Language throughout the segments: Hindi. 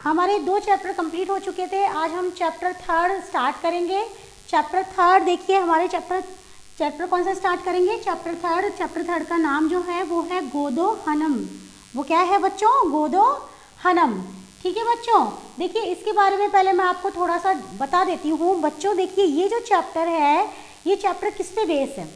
हमारे 2 चैप्टर कंप्लीट हो चुके थे। आज हम चैप्टर 3 स्टार्ट करेंगे। चैप्टर 3 देखिए, हमारे चैप्टर कौन सा स्टार्ट करेंगे? चैप्टर 3 का नाम जो है वो है गोदो हनम। वो क्या है बच्चों? गोदो हनम। ठीक है बच्चों, देखिए इसके बारे में पहले मैं आपको थोड़ा सा बता देती हूँ। बच्चों देखिए, ये जो चैप्टर है, ये चैप्टर किस पे बेस है?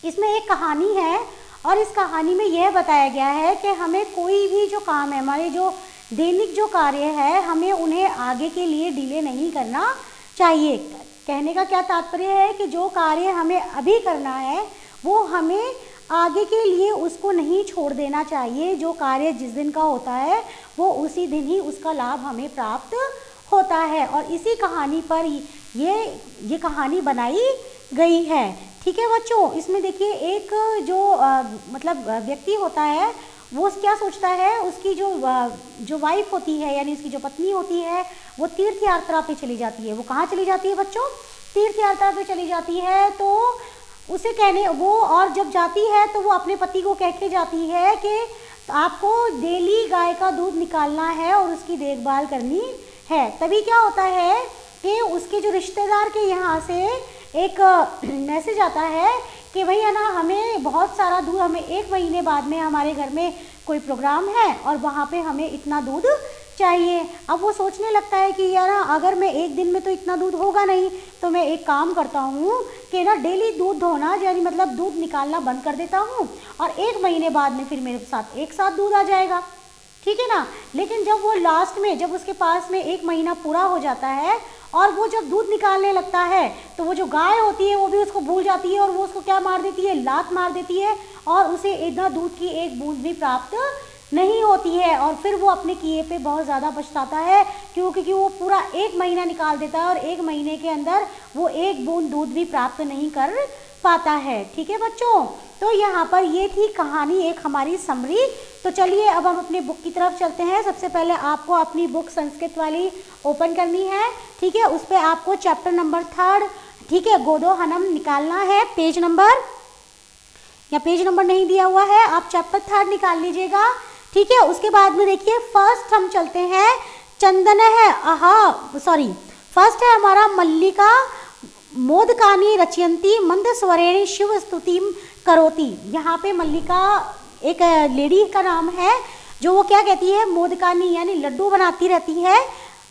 इसमें एक कहानी है और इस कहानी में यह बताया गया है कि हमें कोई भी जो काम है, हमारे जो दैनिक जो कार्य है, हमें उन्हें आगे के लिए डिले नहीं करना चाहिए। कहने का क्या तात्पर्य है कि जो कार्य हमें अभी करना है वो हमें आगे के लिए उसको नहीं छोड़ देना चाहिए। जो कार्य जिस दिन का होता है वो उसी दिन ही उसका लाभ हमें प्राप्त होता है। और इसी कहानी पर ये कहानी बनाई गई है। ठीक है बच्चों, इसमें देखिए एक जो मतलब व्यक्ति होता है वो क्या सोचता है, उसकी जो वाइफ होती है, यानी उसकी जो पत्नी होती है, वो तीर्थ यात्रा पे चली जाती है। वो कहाँ चली जाती है बच्चों? तीर्थ यात्रा पे चली जाती है। तो उसे कहने वो, और जब जाती है तो वो अपने पति को कह के जाती है कि आपको डेली गाय का दूध निकालना है और उसकी देखभाल करनी है। तभी क्या होता है कि उसके जो रिश्तेदार के यहाँ से एक मैसेज आता है कि भैया ना, हमें बहुत सारा दूध, हमें 1 महीने बाद में हमारे घर में कोई प्रोग्राम है और वहाँ पे हमें इतना दूध चाहिए। अब वो सोचने लगता है कि यार अगर मैं एक दिन में तो इतना दूध होगा नहीं, तो मैं एक काम करता हूँ कि ना डेली दूध धोना, यानी मतलब दूध निकालना बंद कर देता हूँ और 1 महीने बाद में फिर मेरे साथ एक साथ दूध आ जाएगा। ठीक है ना। लेकिन जब वो लास्ट में, जब उसके पास में 1 महीना पूरा हो जाता है और वो जब दूध निकालने लगता है, तो वो जो गाय होती है वो भी उसको भूल जाती है और वो उसको क्या मार देती है? लात मार देती है और उसे इतना दूध की एक बूंद भी प्राप्त नहीं होती है। और फिर वो अपने किए पे बहुत ज़्यादा पछताता है, क्योंकि वो पूरा 1 महीना निकाल देता है और 1 महीने के अंदर वो एक बूंद दूध भी प्राप्त नहीं कर पाता है। ठीक है बच्चों, तो यहाँ पर ये थी कहानी, एक हमारी समरी। तो चलिए अब हम अपनी बुक की तरफ चलते हैं। सबसे पहले आपको अपनी बुक संस्कृत वाली ओपन करनी है। ठीक है, उस पर आपको चैप्टर नंबर 3, ठीक है, गोदो हनम निकालना है। पेज नंबर, या पेज नंबर नहीं दिया हुआ है, आप चैप्टर 3 निकाल लीजिएगा। ठीक है, उसके बाद में देखिए फर्स्ट हम चलते हैं, चंदन है फर्स्ट है हमारा मल्लिका मोदकानी रचयंती मंद स्वरेण शिव स्तुति करोति। यहाँ पे मल्लिका एक लेडी का नाम है, जो वो क्या कहती है? मोदकानी यानी लड्डू बनाती रहती है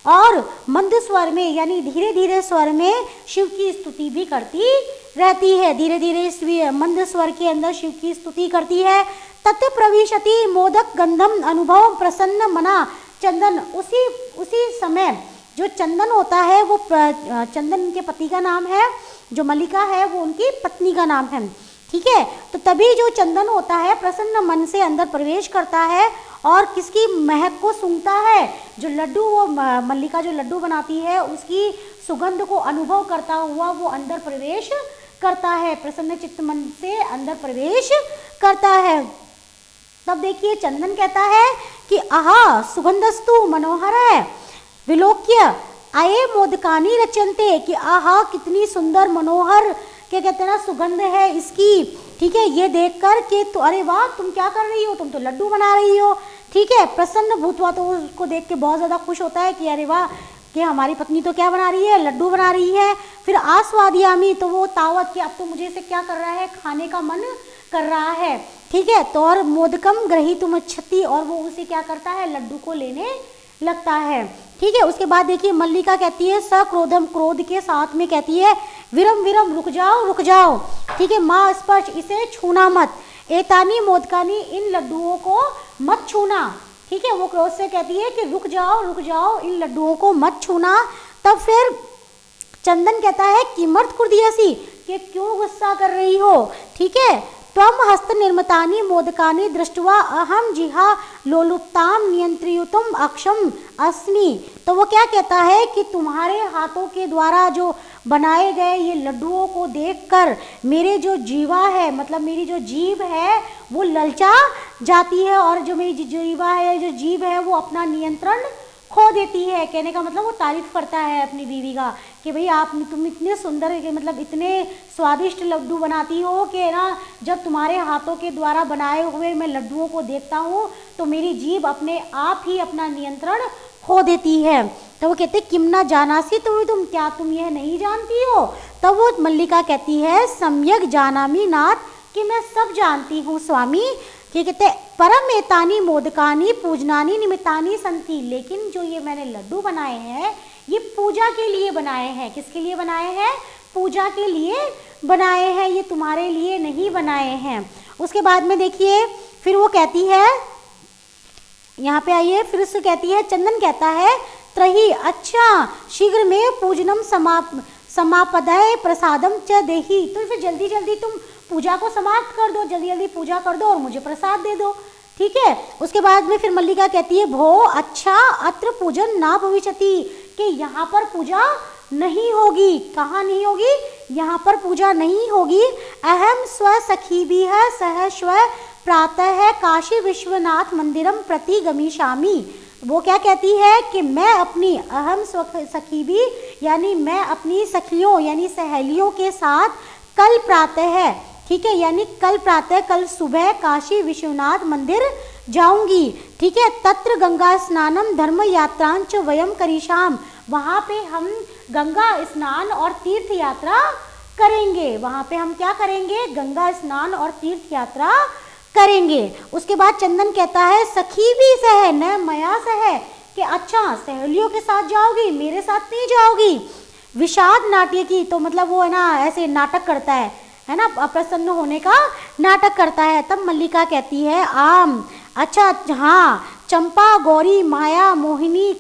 और मंद स्वर में यानी धीरे धीरे स्वर में शिव की स्तुति भी करती रहती है। धीरे धीरे मंद स्वर के अंदर शिव की स्तुति करती है। तत् प्रविशति मोदक गंधम अनुभव प्रसन्न मना। चंदन, उसी समय जो चंदन होता है वो चंदन के पति का नाम है, जो मल्लिका है वो उनकी पत्नी का नाम है। ठीक है, तो तभी जो चंदन होता है प्रसन्न मन से अंदर प्रवेश करता है और किसकी महक को सूंघता है? जो लड्डू, वो मल्लिका जो लड्डू बनाती है उसकी सुगंध को अनुभव करता हुआ वो अंदर प्रवेश करता है, प्रसन्न चित्त मन से अंदर प्रवेश करता है। तब देखिए चंदन कहता है कि आहा सुगंधस्तु मनोहर है, विलोक्य आये मोदकानी रचनते, कि आहा कितनी सुंदर मनोहर, क्या कहते हैं ना, सुगंध है इसकी। ठीक है, ये देखकर कि तो अरे वाह, तुम क्या कर रही हो? तुम तो लड्डू बना रही हो। ठीक है, प्रसन्न भूतवा, तो उसको देख के बहुत ज़्यादा खुश होता है कि अरे वाह, कि हमारी पत्नी तो क्या बना रही है? लड्डू बना रही है। फिर आस्वादियामी, तो वो तावत कि अब तो मुझे इसे क्या कर रहा है? खाने का मन कर रहा है। ठीक है, तो और मोदकम ग्रहीतुम इच्छति, और वो उसे क्या करता है? लड्डू को लेने लगता है। ठीक है, उसके बाद देखिए मल्लिका कहती है सक्रोधम, क्रोध के साथ में कहती है विरम विरम, रुक जाओ रुक जाओ। ठीक है, माँ स्पर्श, इसे छूना मत। एतानी मोदकानी, इन लड्डुओं को मत छूना। ठीक है, वो क्रोध से कहती है कि रुक जाओ, इन लड्डुओं को मत छूना। तब फिर चंदन कहता है किमर्थ कुर्दियसी, कि क्यों गुस्सा कर रही हो? ठीक है, त्वम हस्त निर्मतानि मोदकानि दृष्टवा अहम जिहा लोलुप्ताम नियंत्रियुतम अक्षम अस्मि। तो वो क्या कहता है कि तुम्हारे हाथों के द्वारा जो बनाए गए ये लड्डुओं को देखकर मेरे जो जीवा है, मतलब मेरी जो जीभ है वो ललचा जाती है, और जो मेरी जीवा है, जो जीभ है, वो अपना नियंत्रण खो देती है। कहने का मतलब वो तारीफ करता है अपनी बीवी का कि भाई तुम इतने सुंदर, मतलब इतने स्वादिष्ट लड्डू बनाती हो कि ना, जब तुम्हारे हाथों के द्वारा बनाए हुए मैं लड्डुओं को देखता हूँ तो मेरी जीभ अपने आप ही अपना नियंत्रण खो देती है। तो वो कहते किम न जानासी तुम क्या तुम यह नहीं जानती हो? तब वो मल्लिका कहती है सम्यक जानामि नाथ, कि मैं सब जानती हूँ स्वामी। कि कहते परम एतानी मोदकानी पूजनानी निमित्तानी संति, लेकिन जो ये मैंने लड्डू बनाए हैं ये पूजा के लिए बनाए हैं। किसके लिए बनाए हैं? पूजा के लिए बनाए हैं, ये तुम्हारे लिए नहीं बनाए हैं। उसके बाद में देखिए फिर वो कहती है, यहाँ पे आइए, फिर उससे कहती है, चंदन कहता है त्रही, अच्छा शीघ्र में पूजनम समापदय प्रसादम च देही, तो फिर जल्दी जल्दी तुम पूजा को समाप्त कर दो, जल्दी जल्दी पूजा कर दो और मुझे प्रसाद दे दो। ठीक है। उसके बाद में फिर मल्लिका कहती है भो, अच्छा अत्र पूजन ना भविष्यति, कि यहाँ पर पूजा नहीं होगी। कहाँ नहीं होगी? यहाँ पर पूजा नहीं होगी। अहम स्व सखी भी है सह स्व प्रातः काशी विश्वनाथ मंदिरम प्रति गमिष्यामि। वो क्या कहती है कि मैं अपनी अहम सखी भी यानी मैं अपनी सखियों यानी सहेलियों के साथ कल प्रातः है, ठीक है, यानी कल प्रातः कल सुबह काशी विश्वनाथ मंदिर जाऊंगी। ठीक है। तत्र गंगा स्नानम धर्म यात्रांच वयम करिष्याम, वहाँ पे हम गंगा स्नान और तीर्थ यात्रा करेंगे। वहाँ पे हम क्या करेंगे? गंगा स्नान और तीर्थ यात्रा करेंगे। उसके बाद चंदन कहता है सखी भी सह न मया सह, कि अच्छा सहेलियों के साथ जाओगी, मेरे साथ नहीं जाओगी। विषाद नाट्य की, तो मतलब वो है ना ऐसे नाटक करता है ना, अप्रसन्न होने का नाटक करता है। तब मल्लिका कहती है आम, अच्छा हाँ, चंपा गौरी माया मोहिनी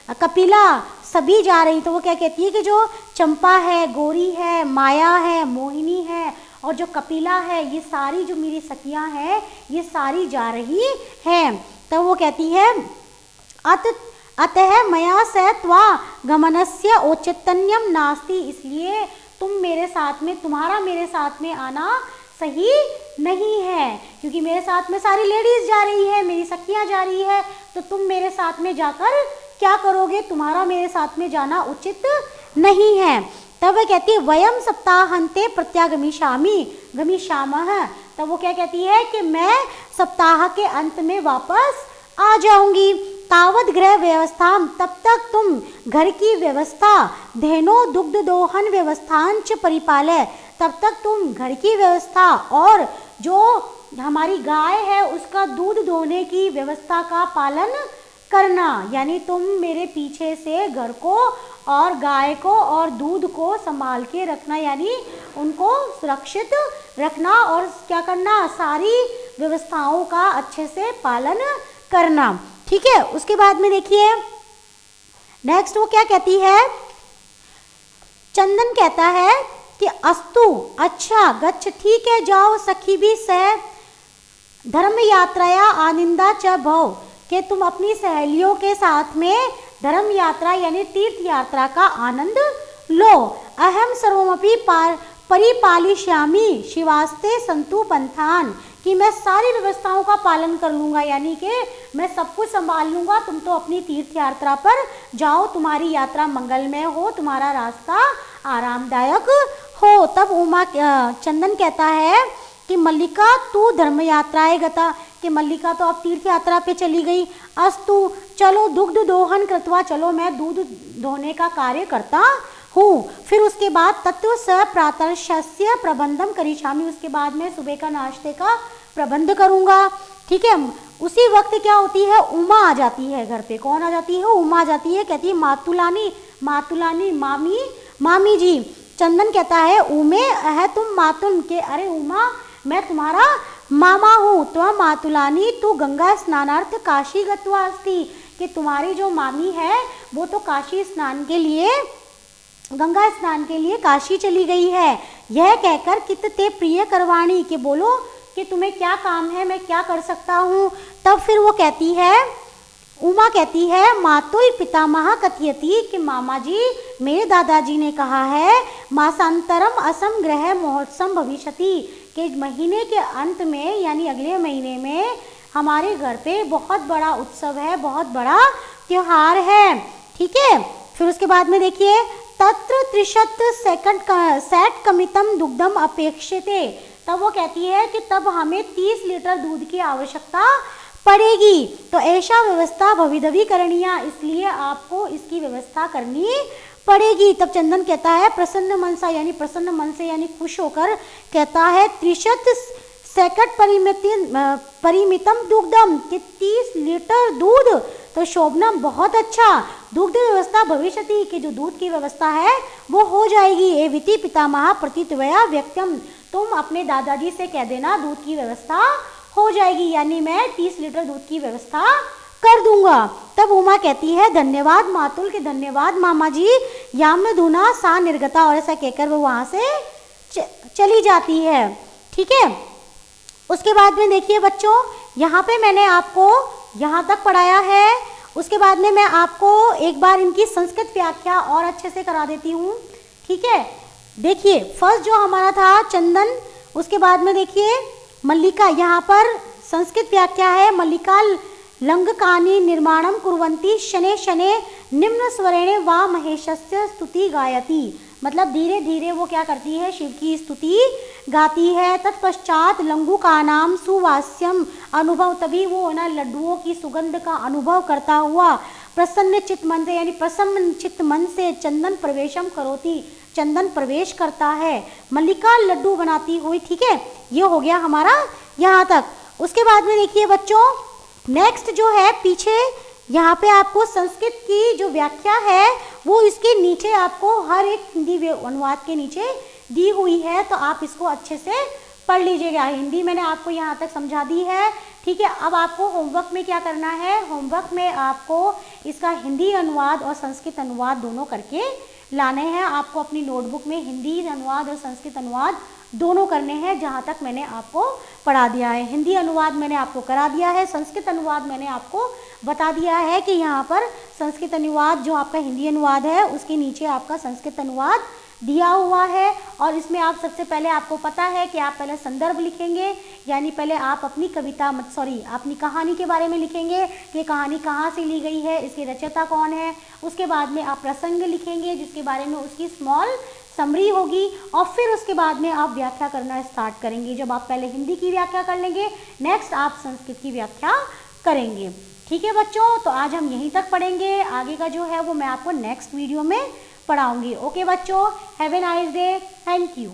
कपिला सभी जा रही। तो वो क्या कहती है कि जो चंपा है, गौरी है, माया है, मोहिनी है और जो कपिला है, ये सारी जो मेरी सखियां हैं ये सारी जा रही हैं। तो वो कहती है अतः मया स त्वा गमनस्य औचित्यम नास्ति, इसलिए तुम मेरे साथ में, तुम्हारा मेरे साथ में आना सही नहीं है, क्योंकि मेरे साथ में सारी लेडीज जा रही है, मेरी सखियां जा रही है, तो तुम मेरे साथ में जाकर क्या करोगे? तुम्हारा मेरे साथ में जाना उचित नहीं है। तब वह कहती है वयम सप्ताहांते प्रत्यागमिष्यामि गमिष्यामः, तब वो क्या कहती है कि मैं सप्ताह के अंत में वापस आ जाऊंगी। तावत गृह व्यवस्था, तब तक तुम घर की व्यवस्था, धेनो दुग्ध दोहन व्यवस्थांच परिपालय, तब तक तुम घर की व्यवस्था और जो हमारी गाय है उसका दूध दोहने की व्यवस्था का पालन करना, यानी तुम मेरे पीछे से घर को और गाय को और दूध को संभाल के रखना, यानी उनको सुरक्षित रखना और क्या करना? सारी व्यवस्थाओं का अच्छे से पालन करना। ठीक है। उसके बाद में देखिए नेक्स्ट वो क्या कहती है, चंदन कहता है कि अस्तु, अच्छा गच्छ, ठीक है जाओ, सखी भी सह धर्म यात्राया आनंदा च भव, कि तुम अपनी सहेलियों के साथ में धर्म यात्रा यानी तीर्थ यात्रा का आनंद लो। अहम सर्वमपि परिपालिष्यामि शिवास्ते संतु पंथान, कि मैं सारी व्यवस्थाओं का पालन कर लूँगा, यानी कि मैं सब कुछ संभाल लूँगा, तुम तो अपनी तीर्थ यात्रा पर जाओ, तुम्हारी यात्रा मंगलमय हो, तुम्हारा रास्ता आरामदायक हो। तब उमा चंदन कहता है कि मल्लिका तू धर्म यात्राएं गता, कि मल्लिका तो अब तीर्थ यात्रा पे चली गई। अस्तु, चलो दुग्ध दोहन कृत्वा, चलो मैं दूध दोहने का कार्य करता हूँ। फिर उसके बाद तत्व स प्रातर्शस्य प्रबंधम करिष्यामि, उसके बाद में सुबह का नाश्ते का प्रबंध करूँगा। ठीक है। उसी वक्त क्या होती है, उमा आ जाती है घर पे। कौन आ जाती है? उमा आ जाती है। कहती है मातुलानी, मातुलानी मामी, मामी जी। चंदन कहता है उमे है तुम मातुल, के अरे उमा मैं तुम्हारा मामा हूँ। तो मातुलानी तू गंगा स्नानार्थ काशी गत्वा अस्ति, कि तुम्हारी जो मामी है वो तो काशी स्नान के लिए, गंगा स्नान के लिए काशी चली गई है। यह कहकर कित ते प्रिय करवाणी, के बोलो कि तुम्हें क्या काम है, मैं क्या कर सकता हूँ। तब फिर वो कहती है, उमा कहती है मातुल पितामह कथयति, कि मामा जी मेरे दादाजी ने कहा है मासांतरम असम ग्रह महोत्सव भविष्यति, कि महीने के अंत में यानी अगले महीने में हमारे घर पे बहुत बड़ा उत्सव है, बहुत बड़ा त्योहार है। ठीक है। फिर उसके बाद में देखिए तत्र त्रिशत सेट कमितम दुग्धम अपेक्षिते, तब वो कहती है कि तब हमें 30 लीटर दूध की आवश्यकता पड़ेगी। तो ऐसा व्यवस्था भविधवी करणीया, इसलिए आपको इसकी व्यवस्था करनी पड़ेगी। तब चंदन कहता है प्रसन्न मन सा, यानी प्रसन्न मन से यानी खुश होकर कहता है 30 सेकट परिमितम दुग्धम, कि 30 लीटर दूध। तो शोभनम बहुत अच्छा, दुग्ध व्यवस्था भविष्यति, कि जो दूध की व्यवस्था है वो हो जाएगी। एविति पितामह प्रतित्वया व्यक्तम, तुम अपने दादाजी से कह देना दूध की व्यवस्था हो जाएगी, यानी मैं 30 लीटर दूध की व्यवस्था कर दूंगा। तब उमा कहती है धन्यवाद मातुल, के धन्यवाद मामा जी। याम धुना सा निर्गता, और ऐसा कहकर वो वहां से चली जाती है। ठीक है, उसके बाद में देखिए बच्चों, यहाँ पे मैंने आपको यहाँ तक पढ़ाया है। उसके बाद में मैं आपको एक बार इनकी संस्कृत व्याख्या और अच्छे से करा देती हूँ। ठीक है, देखिए फर्स्ट जो हमारा था चंदन, उसके बाद में देखिए मल्लिका, यहाँ पर संस्कृत व्याख्या है मल्लिका लंगकानि निर्माणम कुर्वन्ति शने शने निम्न स्वरेणे वा महेशस्य स्तुति गायति, मतलब धीरे धीरे वो क्या करती है, शिव की स्तुति गाती है। तत्पश्चात लंगुकानाम सुवास्यम अनुभव, तभी वो ना लड्डुओं की सुगंध का अनुभव करता हुआ प्रसन्न चित्त मन से, यानी प्रसन्न चित्त मन से चंदन प्रवेशम करोति, चंदन प्रवेश करता है, मल्लिका लड्डू बनाती हुई। ठीक है, ये हो गया हमारा यहाँ तक। उसके बाद में देखिए बच्चों, नेक्स्ट जो है पीछे यहाँ पे आपको संस्कृत की जो व्याख्या है वो इसके नीचे आपको हर एक हिंदी अनुवाद के नीचे दी हुई है, तो आप इसको अच्छे से पढ़ लीजिएगा। हिंदी मैंने आपको यहाँ तक समझा दी है। ठीक है, अब आपको होमवर्क में क्या करना है, होमवर्क में आपको इसका हिंदी अनुवाद और संस्कृत अनुवाद दोनों करके लाने हैं। आपको अपनी नोटबुक में हिंदी अनुवाद और संस्कृत अनुवाद दोनों करने हैं, जहाँ तक मैंने आपको पढ़ा दिया है। हिंदी अनुवाद मैंने आपको करा दिया है, संस्कृत अनुवाद मैंने आपको बता दिया है कि यहाँ पर संस्कृत अनुवाद जो आपका हिंदी अनुवाद है उसके नीचे आपका संस्कृत अनुवाद दिया हुआ है। और इसमें आप सबसे पहले आपको पता है कि आप पहले संदर्भ लिखेंगे, यानी पहले आप अपनी कविता अपनी कहानी के बारे में लिखेंगे कि कहानी कहाँ से ली गई है, इसकी रचयिता कौन है। उसके बाद में आप प्रसंग लिखेंगे जिसके बारे में उसकी स्मॉल समरी होगी, और फिर उसके बाद में आप व्याख्या करना स्टार्ट करेंगे। जब आप पहले हिंदी की व्याख्या कर लेंगे, नेक्स्ट आप संस्कृत की व्याख्या करेंगे। ठीक है बच्चों, तो आज हम यहीं तक पढ़ेंगे, आगे का जो है वो मैं आपको नेक्स्ट वीडियो में पढ़ाऊंगी। ओके बच्चों, have a nice day, thank you.